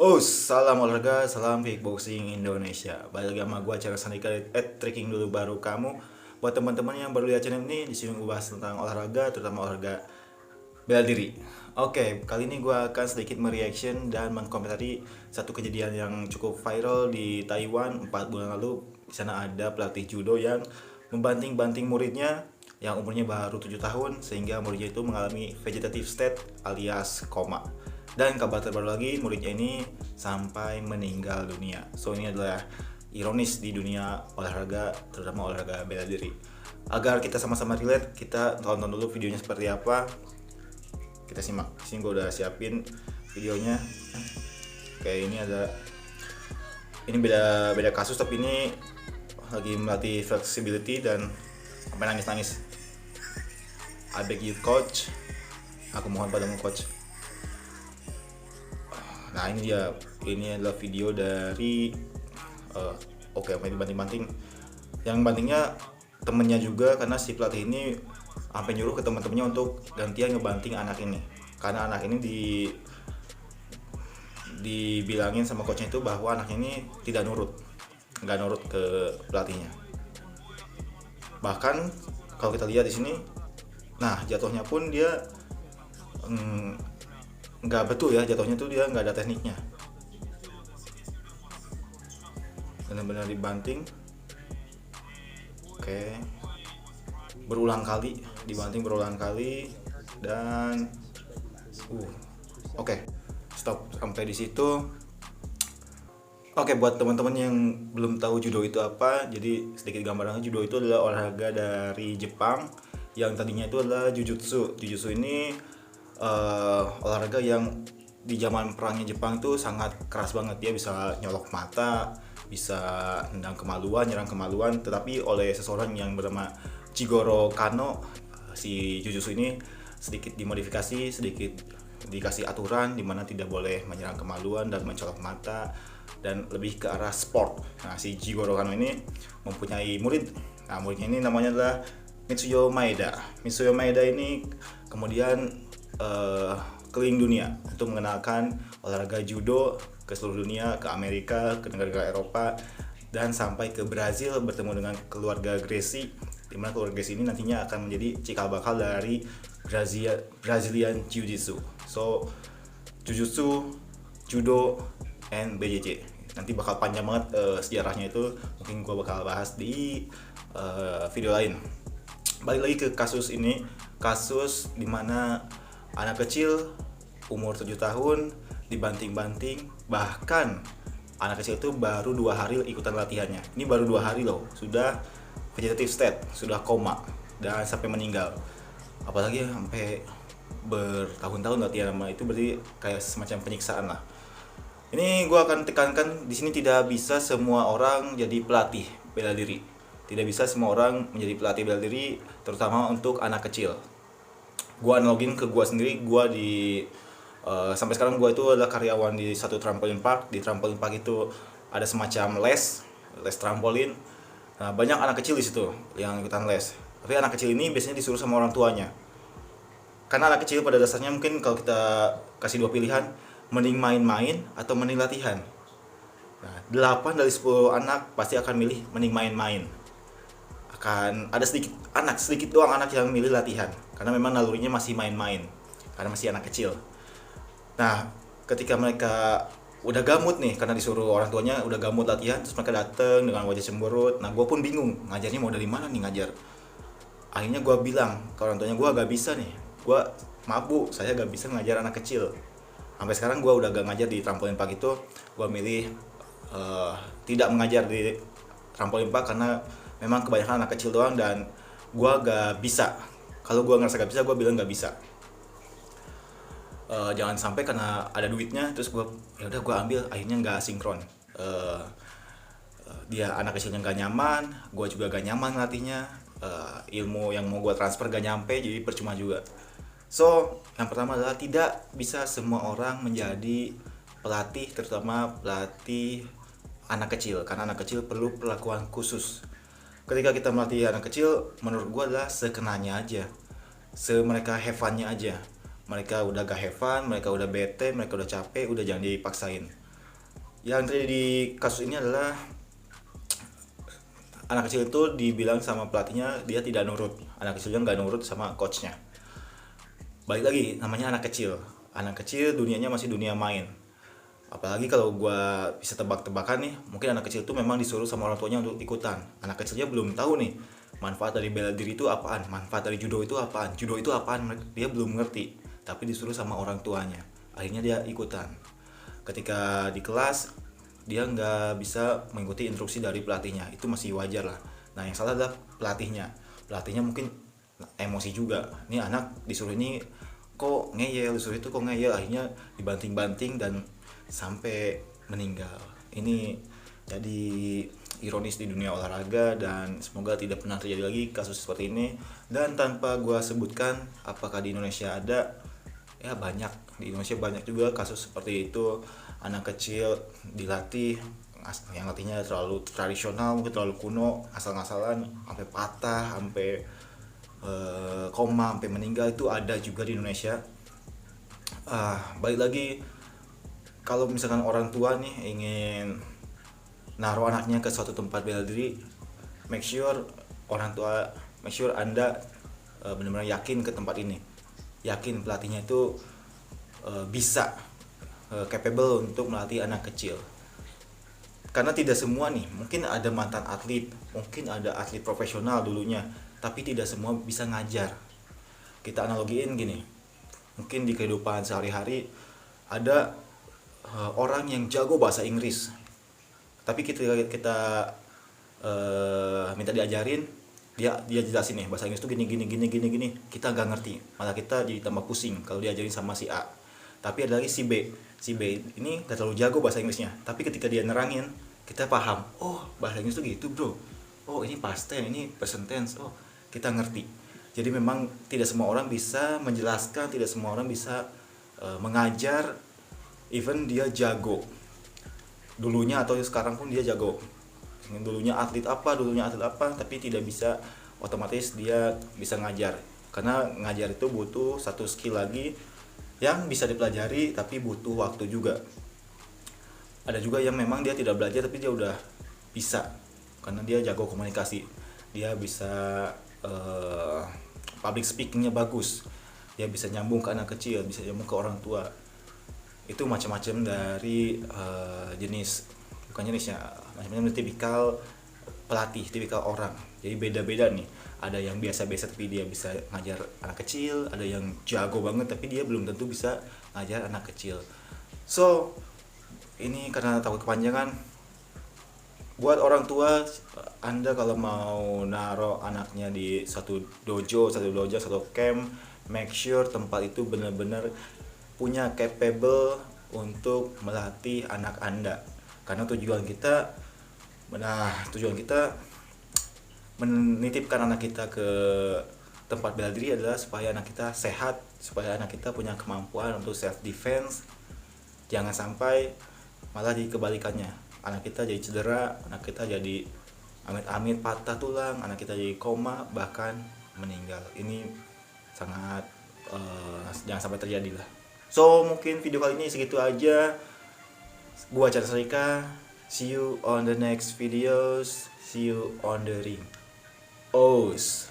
Salam olahraga, salam kickboxing Indonesia. Balik lagi sama gue Cara Sandika tracking dulu baru kamu. Buat teman-teman yang baru lihat channel ini, di sini gue bahas tentang olahraga, terutama olahraga bela diri. Oke, kali ini gue akan sedikit mereaction dan mengkomentari satu kejadian yang cukup viral di Taiwan 4 bulan lalu. Di sana ada pelatih judo yang membanting-banting muridnya yang umurnya baru 7 tahun sehingga muridnya itu mengalami vegetative state alias koma. Dan kabar terbaru lagi, muridnya ini sampai meninggal dunia. So ini adalah ironis di dunia olahraga, terutama olahraga bela diri. Agar kita sama-sama relate, kita tonton dulu videonya seperti apa. Kita simak. Di sini gue udah siapin videonya. Oke, ini beda kasus, tapi ini lagi melatih flexibility dan sampai nangis-nangis. I beg you coach, aku mohon padamu coach. Nah ini adalah video dari sampai dibanting-banting. Yang bantingnya temennya juga, karena si pelatih ini sampai nyuruh ke teman-temannya untuk gantian ngebanting anak ini, karena anak ini dibilangin sama coachnya itu bahwa anak ini nggak nurut ke pelatihnya. Bahkan kalau kita lihat di sini, nah jatuhnya pun dia nggak betul ya, jatuhnya tuh dia nggak ada tekniknya, benar-benar dibanting. Oke, dibanting berulang kali dan oke, stop sampai di situ. Oke, buat teman-teman yang belum tahu judo itu apa, jadi sedikit gambarannya, judo itu adalah olahraga dari Jepang yang tadinya itu adalah jujutsu. Jujutsu ini olahraga yang di zaman perangnya Jepang itu sangat keras banget. Dia bisa nyolok mata, bisa nendang kemaluan, nyerang kemaluan. Tetapi oleh seseorang yang bernama Jigoro Kano, si jujutsu ini sedikit dimodifikasi, sedikit dikasih aturan di mana tidak boleh menyerang kemaluan dan mencolok mata, dan lebih ke arah sport. Nah, si Jigoro Kano ini mempunyai murid. Nah, muridnya ini namanya adalah Mitsuyo Maeda. Mitsuyo Maeda ini kemudian keliling dunia untuk mengenalkan olahraga judo ke seluruh dunia, ke Amerika, ke negara-negara Eropa, dan sampai ke Brazil bertemu dengan keluarga Gracie, di mana keluarga Gracie ini nantinya akan menjadi cikal bakal dari Brazilian Jiu-Jitsu. So, Jujutsu, Judo, and BJJ. Nanti bakal panjang banget sejarahnya itu, mungkin gue bakal bahas di video lain. Balik lagi ke kasus ini, kasus dimana anak kecil umur 7 tahun dibanting-banting, bahkan anak kecil itu baru 2 hari ikutan latihannya. Ini baru 2 hari loh, sudah vegetative state, sudah koma, dan sampai meninggal. Apalagi sampai bertahun-tahun latihan sama itu, berarti kayak semacam penyiksaan lah. Ini gue akan tekankan di sini, tidak bisa semua orang jadi pelatih bela diri. Tidak bisa semua orang menjadi pelatih bela diri, terutama untuk anak kecil. Gue analogin ke gue sendiri. Sampai sekarang gue itu adalah karyawan di satu trampolin park. Di trampolin park itu ada semacam les trampolin. Nah, banyak anak kecil di situ yang ikutan les. Tapi anak kecil ini biasanya disuruh sama orang tuanya. Karena anak kecil pada dasarnya, mungkin kalau kita kasih 2 pilihan, mending main-main atau mending latihan. Nah, 8 dari 10 anak pasti akan milih mending main-main. Akan ada sedikit doang anak yang milih latihan, karena memang nalurinya masih main-main, karena masih anak kecil. Nah, ketika mereka udah gamut nih, karena disuruh orang tuanya udah gamut latihan, terus mereka dateng dengan wajah cemberut. Nah, gue pun bingung ngajarnya mau dari mana nih ngajar. Akhirnya gue bilang ke orang tuanya, gue gak bisa nih, gue mabuk, saya gak bisa ngajar anak kecil. Sampai sekarang gue udah gak ngajar di trampolin park itu. Gue milih tidak mengajar di trampolin park, karena memang kebanyakan anak kecil doang, dan gue gak bisa. Kalau gue ngerasa gak bisa, gue bilang gak bisa. Jangan sampai karena ada duitnya terus gue ambil, akhirnya nggak sinkron. Dia anak kecilnya nggak nyaman, gue juga gak nyaman latihnya. Ilmu yang mau gue transfer gak nyampe, jadi percuma juga. So, yang pertama adalah tidak bisa semua orang menjadi pelatih, terutama pelatih anak kecil, karena anak kecil perlu perlakuan khusus. Ketika kita melatih anak kecil, menurut gue adalah sekenanya aja, mereka have fun-nya aja. Mereka udah gak have fun, mereka udah bete, mereka udah capek, udah jangan dipaksain. Yang terjadi di kasus ini adalah anak kecil itu dibilang sama pelatihnya dia tidak nurut. Anak kecilnya nggak nurut sama coachnya. Balik lagi, namanya anak kecil. Anak kecil dunianya masih dunia main. Apalagi kalau gua bisa tebak-tebakan nih, mungkin anak kecil itu memang disuruh sama orang tuanya untuk ikutan. Anak kecilnya belum tahu nih manfaat dari bela diri itu apaan, manfaat dari judo itu apaan, judo itu apaan, dia belum ngerti. Tapi disuruh sama orang tuanya. Akhirnya dia ikutan. Ketika di kelas dia nggak bisa mengikuti instruksi dari pelatihnya, itu masih wajar lah. Nah yang salah adalah pelatihnya. Pelatihnya mungkin emosi juga. Ini anak disuruh ini kok ngeyel, disuruh itu kok ngeyel, akhirnya dibanting-banting dan sampai meninggal. Ini jadi ironis di dunia olahraga dan semoga tidak pernah terjadi lagi kasus seperti ini. Dan tanpa gua sebutkan apakah di Indonesia ada, ya banyak, di Indonesia banyak juga kasus seperti itu. Anak kecil dilatih yang latihnya terlalu tradisional, mungkin terlalu kuno, asal-asalan sampai patah, sampai koma, sampai meninggal, itu ada juga di Indonesia. Balik lagi, kalau misalkan orang tua nih ingin naruh anaknya ke suatu tempat bela diri, make sure make sure Anda benar-benar yakin ke tempat ini, yakin pelatihnya itu bisa capable untuk melatih anak kecil. Karena tidak semua nih, mungkin ada mantan atlet, mungkin ada atlet profesional dulunya, tapi tidak semua bisa ngajar. Kita analogiin gini, mungkin di kehidupan sehari-hari ada orang yang jago bahasa Inggris, tapi kita minta diajarin, dia jelasin nih bahasa Inggris tuh gini gini gini gini gini, kita nggak ngerti, malah kita jadi tambah pusing kalau diajarin sama si A. Tapi ada lagi si B ini gak terlalu jago bahasa Inggrisnya, tapi ketika dia nerangin kita paham, oh bahasa Inggris tuh gitu bro, oh ini past tense, ini present tense, oh kita ngerti. Jadi memang tidak semua orang bisa menjelaskan, tidak semua orang bisa mengajar, even dia jago dulunya atau sekarang pun dia jago, dulunya atlet apa, tapi tidak bisa otomatis dia bisa ngajar. Karena ngajar itu butuh satu skill lagi yang bisa dipelajari tapi butuh waktu juga. Ada juga yang memang dia tidak belajar tapi dia udah bisa, karena dia jago komunikasi, dia bisa public speakingnya bagus, dia bisa nyambung ke anak kecil, bisa nyambung ke orang tua. Itu macam-macam dari macam-macam tipikal pelatih, tipikal orang. Jadi beda-beda nih. Ada yang biasa-biasa tapi dia bisa ngajar anak kecil, ada yang jago banget tapi dia belum tentu bisa ngajar anak kecil. So, ini karena takut kepanjangan, buat orang tua, Anda kalau mau naruh anaknya di satu dojo, satu camp, make sure tempat itu benar-benar punya capable untuk melatih anak Anda. Karena tujuan kita menitipkan anak kita ke tempat bela diri adalah supaya anak kita sehat, supaya anak kita punya kemampuan untuk self defense. Jangan sampai malah di kebalikannya, anak kita jadi cedera, anak kita jadi amit-amit patah tulang, anak kita jadi koma, bahkan meninggal. Ini sangat jangan sampai terjadi lah. So mungkin video kali ini segitu aja. Gua Chandra Sarika. See you on the next videos. See you on the ring. Os.